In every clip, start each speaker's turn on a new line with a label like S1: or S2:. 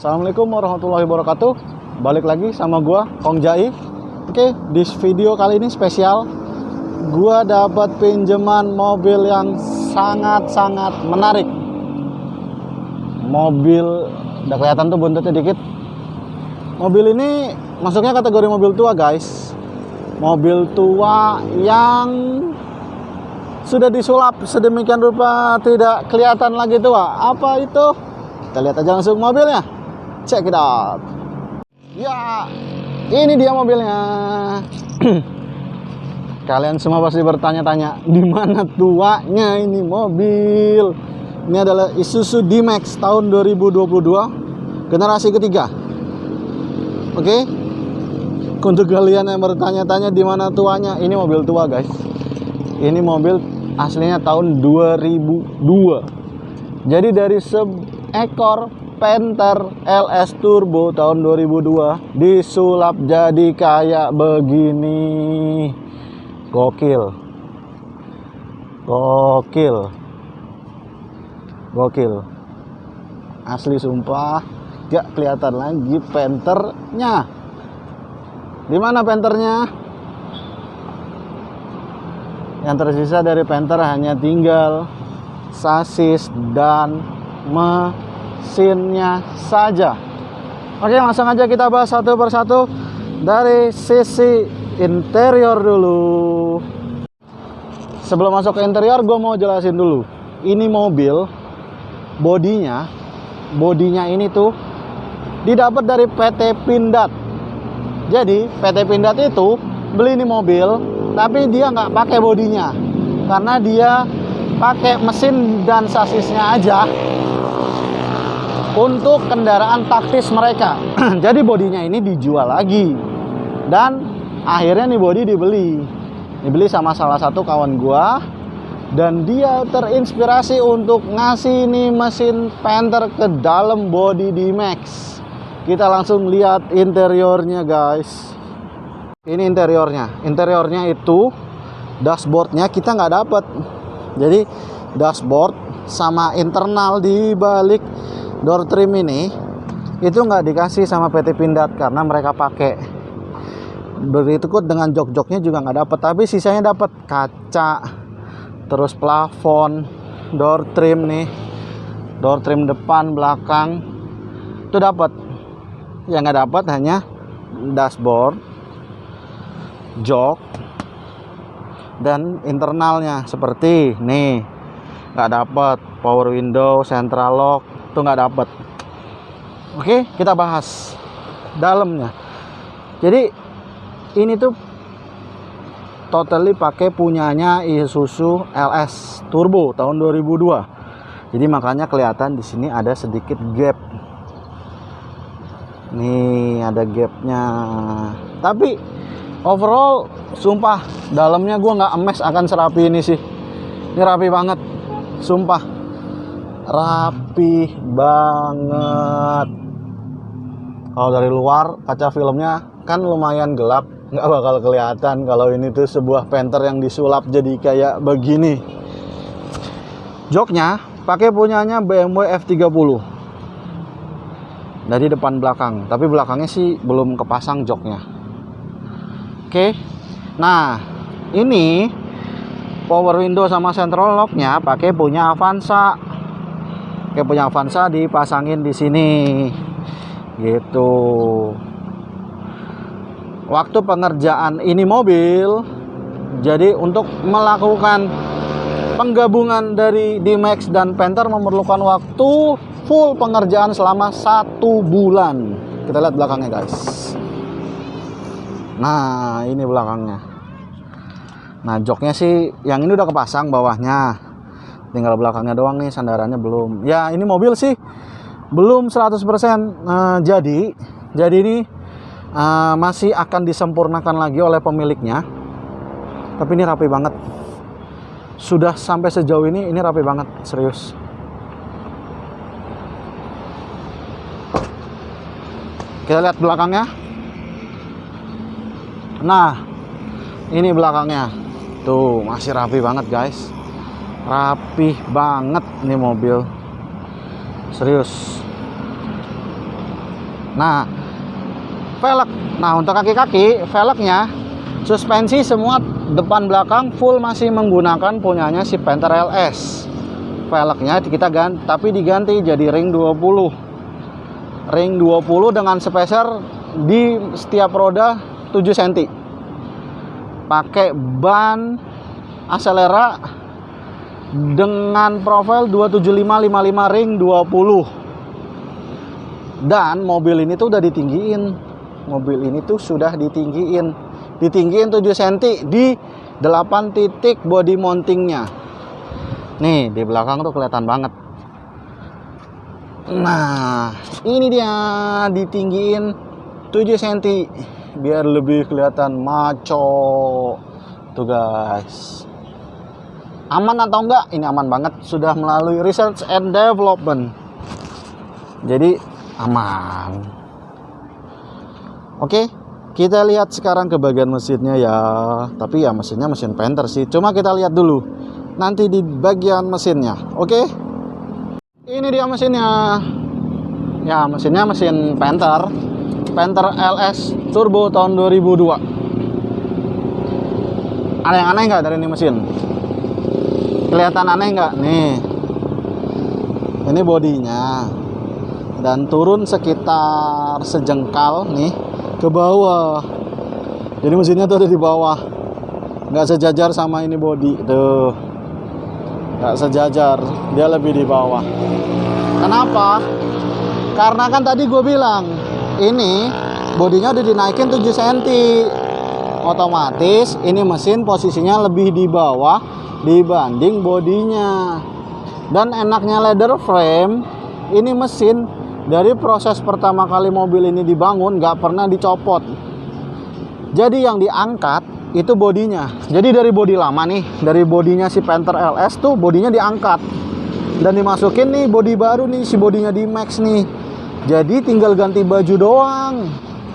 S1: Assalamualaikum warahmatullahi wabarakatuh. Balik lagi sama gua Kong Jai. Oke, di video kali ini spesial. Gua dapat pinjaman mobil yang sangat-sangat menarik. Mobil udah kelihatan tuh buntutnya dikit. Mobil ini masuknya kategori mobil tua, guys. Mobil tua yang sudah disulap sedemikian rupa tidak kelihatan lagi tua. Apa itu? Kita lihat aja langsung mobilnya. Check it out. Ya, ini dia mobilnya. Kalian semua pasti bertanya-tanya, di mana tuanya ini mobil? Ini adalah Isuzu D-Max tahun 2022, generasi ketiga. Oke. Untuk kalian yang bertanya-tanya di mana tuanya, ini mobil tua, guys. Ini mobil aslinya tahun 2002. Jadi dari seekor Panther LS Turbo tahun 2002 disulap jadi kayak begini. Gokil. Asli sumpah, gak kelihatan lagi Panthernya. Di mana Panthernya? Yang tersisa dari Panther hanya tinggal sasis dan mesinnya saja. Oke, langsung aja kita bahas satu persatu dari sisi interior dulu. Sebelum masuk ke interior, gue mau jelasin dulu. Ini mobil bodinya ini tuh didapat dari PT Pindad. Jadi PT Pindad itu beli ini mobil, tapi dia nggak pakai bodinya karena dia pakai mesin dan sasisnya aja untuk kendaraan taktis mereka. Jadi bodinya ini dijual lagi, dan akhirnya nih bodi dibeli sama salah satu kawan gua, dan dia terinspirasi untuk ngasih nih mesin Panther ke dalam bodi D-Max. Kita langsung lihat interiornya, guys. Ini interiornya itu dashboardnya kita nggak dapat. Jadi dashboard sama internal di balik door trim ini itu nggak dikasih sama PT Pindad karena mereka pakai. Begitu dengan jok-joknya juga nggak dapat, tapi sisanya dapat kaca, terus plafon, door trim nih, door trim depan belakang itu dapat. Yang nggak dapat hanya dashboard, jok, dan internalnya seperti nih nggak dapat. Power window, central lock itu nggak dapat. Oke, kita bahas dalamnya. Jadi ini tuh totally pakai punyanya Isuzu LS Turbo tahun 2002. Jadi makanya kelihatan di sini ada sedikit gap. Nih ada gapnya. Tapi overall sumpah dalamnya gue nggak emes akan serapi ini sih. Ini rapi banget, sumpah rapi banget. Kalau dari luar kaca filmnya kan lumayan gelap, nggak bakal kelihatan kalau ini tuh sebuah Panther yang disulap jadi kayak begini. Joknya pakai punyanya BMW F30 dari depan belakang, tapi belakangnya sih belum kepasang joknya. Oke, nah ini power window sama central locknya pakai punya Avanza. Dipasangin di sini gitu. Waktu pengerjaan ini mobil, jadi untuk melakukan penggabungan dari D-Max dan Panther memerlukan waktu full pengerjaan selama 1 bulan. Kita lihat belakangnya, guys. Nah ini belakangnya. Nah joknya sih yang ini udah kepasang bawahnya, tinggal belakangnya doang nih, sandarannya belum. Ya ini mobil sih belum 100% jadi ini masih akan disempurnakan lagi oleh pemiliknya. Tapi ini rapi banget. Sudah sampai sejauh ini rapi banget, serius. Kita lihat belakangnya. Nah ini belakangnya tuh masih rapi banget, guys. Rapih banget nih mobil, serius. Nah, velg. Nah, untuk kaki-kaki, velgnya, suspensi semua depan belakang full masih menggunakan punyanya si Panther LS. Velgnya kita ganti, tapi diganti jadi ring 20. Ring 20 dengan spacer di setiap roda 7 cm. Pakai ban Acelera dengan profil 275/55 ring 20. Dan mobil ini tuh udah ditinggiin. Mobil ini tuh sudah ditinggiin 7 cm di 8 titik body mountingnya. Nih di belakang tuh kelihatan banget. Nah ini dia ditinggiin 7 cm biar lebih kelihatan maco tuh guys. Aman atau enggak? Ini aman banget, sudah melalui research and development, jadi aman. Oke, kita lihat sekarang ke bagian mesinnya ya. Tapi ya mesinnya mesin Panther sih. Cuma kita lihat dulu nanti di bagian mesinnya. Oke. Ini dia mesinnya. Ya, mesinnya mesin Panther. Panther LS Turbo tahun 2002. Ada yang aneh nggak dari ini mesin? Kelihatan aneh nggak? Nih. Ini bodinya. Dan turun sekitar sejengkal nih ke bawah. Jadi mesinnya tuh ada di bawah, nggak sejajar sama ini body tuh, nggak sejajar, dia lebih di bawah. Kenapa? Karena kan tadi gue bilang ini bodinya udah dinaikin 7 cm, otomatis ini mesin posisinya lebih di bawah dibanding bodinya. Dan enaknya leather frame, ini mesin dari proses pertama kali mobil ini dibangun nggak pernah dicopot. Jadi yang diangkat itu bodinya. Jadi dari bodi lama nih, dari bodinya si Panther LS tuh bodinya diangkat dan dimasukin nih bodi baru nih, si bodinya D-Max nih. Jadi tinggal ganti baju doang,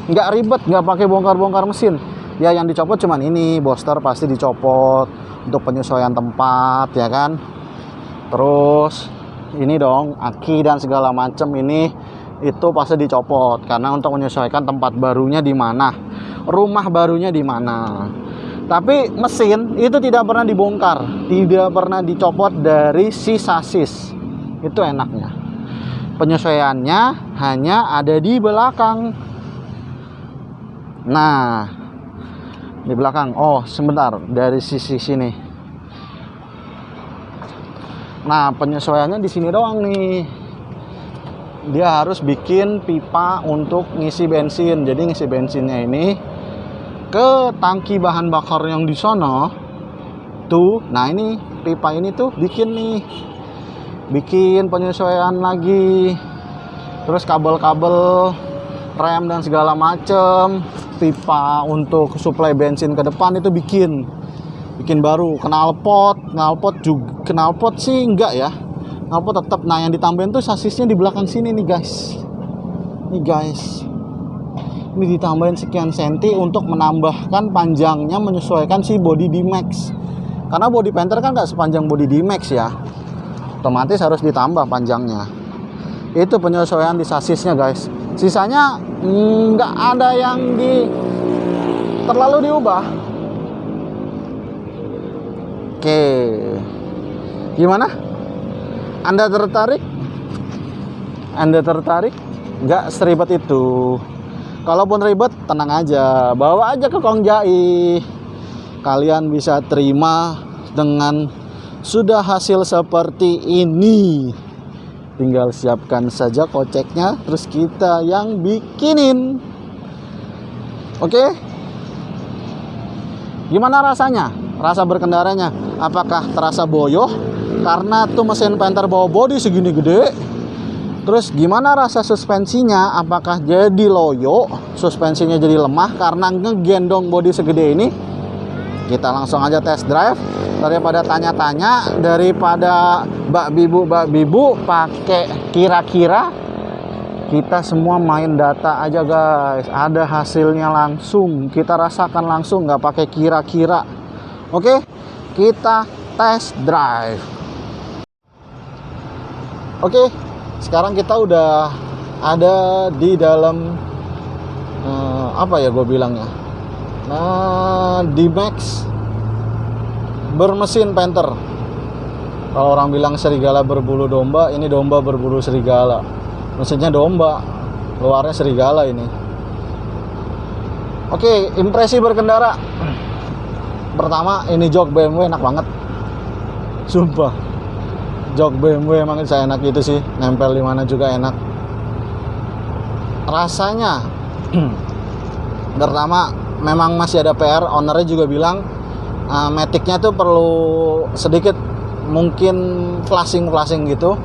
S1: nggak ribet, nggak pakai bongkar-bongkar mesin. Ya yang dicopot cuman ini, booster pasti dicopot untuk penyesuaian tempat ya kan. Terus ini dong aki dan segala macam ini itu pasti dicopot karena untuk menyesuaikan tempat barunya di mana, rumah barunya di mana. Tapi mesin itu tidak pernah dibongkar, tidak pernah dicopot dari si sasis. Itu enaknya. Penyesuaiannya hanya ada di belakang. Nah, di belakang. Oh, sebentar, dari sisi sini. Nah, penyesuaiannya di sini doang nih. Dia harus bikin pipa untuk ngisi bensin. Jadi ngisi bensinnya ini ke tangki bahan bakar yang di sana tuh. Nah, ini pipa ini tuh bikin penyesuaian lagi. Terus kabel-kabel rem dan segala macem, pipa untuk suplai bensin ke depan itu bikin baru. Knalpot sih enggak ya, knalpot tetap. Nah yang ditambahin tuh sasisnya di belakang sini nih guys, ini ditambahin sekian senti untuk menambahkan panjangnya, menyesuaikan si body D-Max. Karena body Panther kan nggak sepanjang body D-Max ya, otomatis harus ditambah panjangnya. Itu penyesuaian di sasisnya guys. Sisanya nggak ada yang terlalu diubah. Oke, gimana? Anda tertarik? Nggak seribet itu. Kalaupun ribet, tenang aja, bawa aja ke Kongjai. Kalian bisa terima dengan sudah hasil seperti ini. Tinggal siapkan saja koceknya, terus kita yang bikinin. Oke? Gimana rasanya? Rasa berkendaranya? Apakah terasa boyoh? Karena tuh mesin Panther bawa bodi segini gede. Terus gimana rasa suspensinya? Apakah jadi loyo? Suspensinya jadi lemah karena ngegendong bodi segede ini? Kita langsung aja test drive. Daripada tanya-tanya, daripada bak bibu pakai kira-kira, kita semua main data aja guys. Ada hasilnya langsung, kita rasakan langsung, nggak pakai kira-kira. Oke, kita test drive. Oke, sekarang kita udah ada di dalam apa ya gue bilangnya, D-Max bermesin Panther. Kalau orang bilang serigala berbulu domba, ini domba berbulu serigala. Mesinnya domba, luarnya serigala ini. Oke, impresi berkendara. Pertama, ini jok BMW enak banget. Sumpah, jok BMW emang saya enak gitu sih, nempel di mana juga enak. Rasanya, pertama memang masih ada PR. Ownernya juga bilang Matic-nya tuh perlu sedikit mungkin flashing gitu.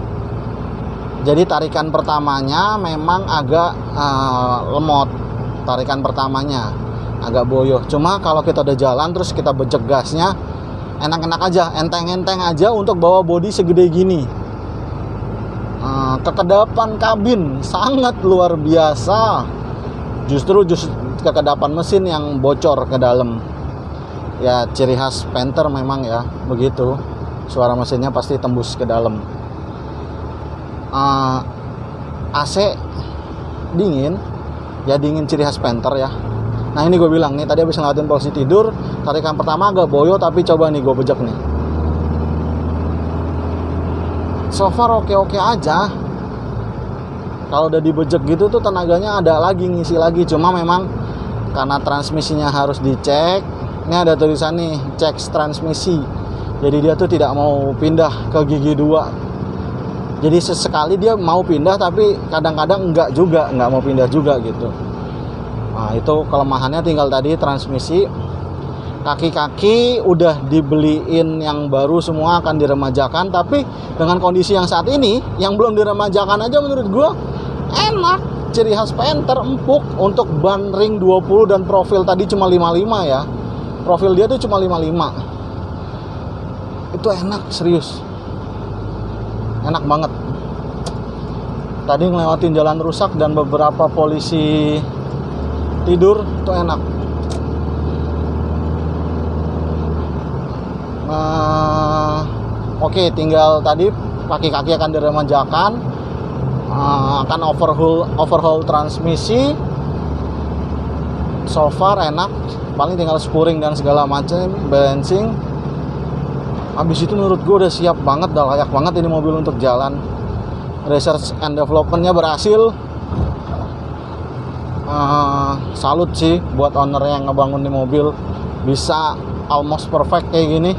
S1: Jadi tarikan pertamanya memang agak lemot, tarikan pertamanya agak boyoh. Cuma kalau kita udah jalan terus kita bejek gasnya, enak-enak aja, enteng-enteng aja untuk bawa bodi segede gini. Kekedapan kabin sangat luar biasa. Justru kekedapan mesin yang bocor ke dalam. Ya ciri khas Panther memang ya begitu. Suara mesinnya pasti tembus ke dalam. AC dingin, ya dingin ciri khas Panther ya. Nah ini gue bilang nih, tadi habis ngeliatin posisi tidur, tarikan pertama agak boyo, tapi coba nih gue bejek nih. So far oke-oke aja. Kalau udah dibejek gitu tuh tenaganya ada lagi, ngisi lagi. Cuma memang karena transmisinya harus dicek. Ini ada tulisan nih, cek transmisi. Jadi dia tuh tidak mau pindah ke gigi 2. Jadi sesekali dia mau pindah, tapi kadang-kadang enggak juga, enggak mau pindah juga gitu. Nah itu kelemahannya tinggal tadi transmisi. Kaki-kaki udah dibeliin yang baru, semua akan diremajakan. Tapi dengan kondisi yang saat ini, yang belum diremajakan aja menurut gua enak. Ciri khas Panther empuk. Untuk ban ring 20 dan profil tadi cuma 55 ya. Profil dia tuh cuma 55. Itu enak, serius. Enak banget. Tadi ngelewatin jalan rusak dan beberapa polisi tidur, itu enak. Oke, tinggal tadi kaki-kaki akan diremajakan, akan overhaul transmisi. So far enak, paling tinggal spuring dan segala macam, balancing. Habis itu menurut gue udah siap banget, udah layak banget ini mobil untuk jalan. Research and developmentnya berhasil. Salut sih buat owner yang ngebangun di mobil, bisa almost perfect kayak gini.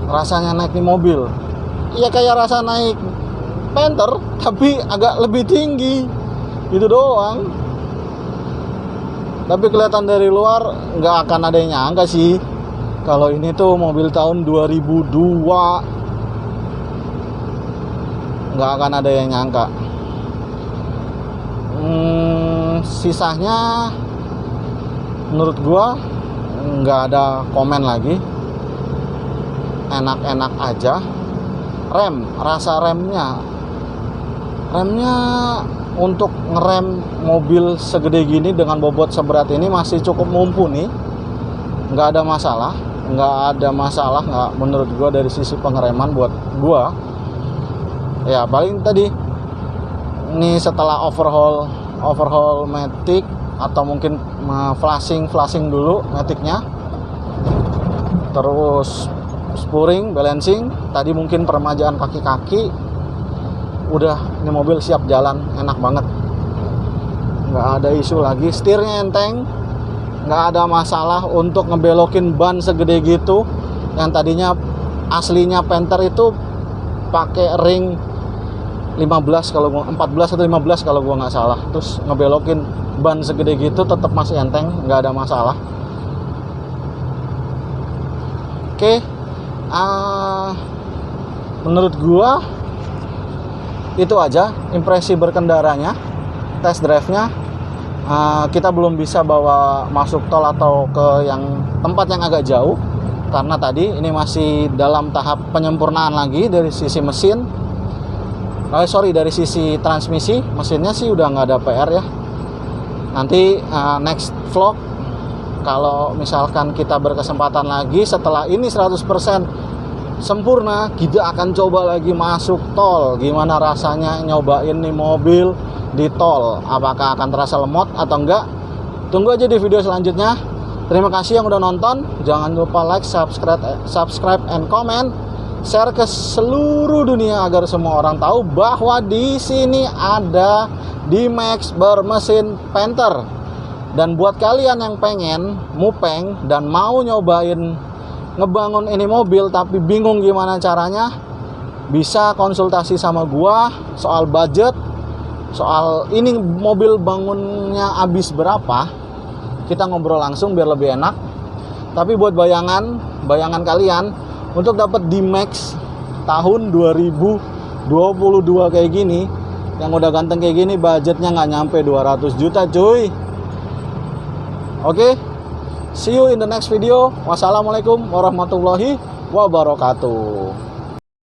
S1: Rasanya naik di mobil, iya kayak rasa naik Panther, tapi agak lebih tinggi, gitu doang. Tapi kelihatan dari luar nggak akan ada yang nyangka sih kalau ini tuh mobil tahun 2002. Nggak akan ada yang nyangka. Sisanya menurut gua nggak ada komen lagi. Enak-enak aja. Rasa remnya untuk ngerem mobil segede gini dengan bobot seberat ini masih cukup mumpuni. Nggak ada masalah, nggak menurut gua dari sisi pengereman buat gua. Ya paling tadi ini setelah overhaul Matic, atau mungkin flashing dulu Matic-nya, terus spuring, balancing, tadi mungkin peremajaan kaki-kaki, udah ini mobil siap jalan, enak banget, nggak ada isu lagi. Setirnya enteng, nggak ada masalah untuk ngebelokin ban segede gitu. Yang tadinya aslinya Panther itu pakai ring 14 atau 15 kalau gua nggak salah, terus ngebelokin ban segede gitu tetap masih enteng, nggak ada masalah. Oke, menurut gua itu aja impresi berkendaranya, test drive-nya. Kita belum bisa bawa masuk tol atau ke yang tempat yang agak jauh karena tadi ini masih dalam tahap penyempurnaan lagi dari sisi mesin. Dari sisi transmisi, mesinnya sih udah nggak ada PR ya. Nanti next vlog, kalau misalkan kita berkesempatan lagi setelah ini 100% sempurna, kita akan coba lagi masuk tol. Gimana rasanya nyobain nih mobil di tol? Apakah akan terasa lemot atau enggak? Tunggu aja di video selanjutnya. Terima kasih yang udah nonton. Jangan lupa like, subscribe and comment. Share ke seluruh dunia agar semua orang tahu bahwa di sini ada D-Max bermesin Panther. Dan buat kalian yang pengen mupeng dan mau nyobain ngebangun ini mobil tapi bingung gimana caranya, bisa konsultasi sama gua soal budget, soal ini mobil bangunnya habis berapa. Kita ngobrol langsung biar lebih enak. Tapi buat bayangan kalian untuk dapat D-Max tahun 2022 kayak gini, yang udah ganteng kayak gini, budgetnya nggak nyampe 200 juta cuy. Oke, see you in the next video. Wassalamualaikum warahmatullahi wabarakatuh.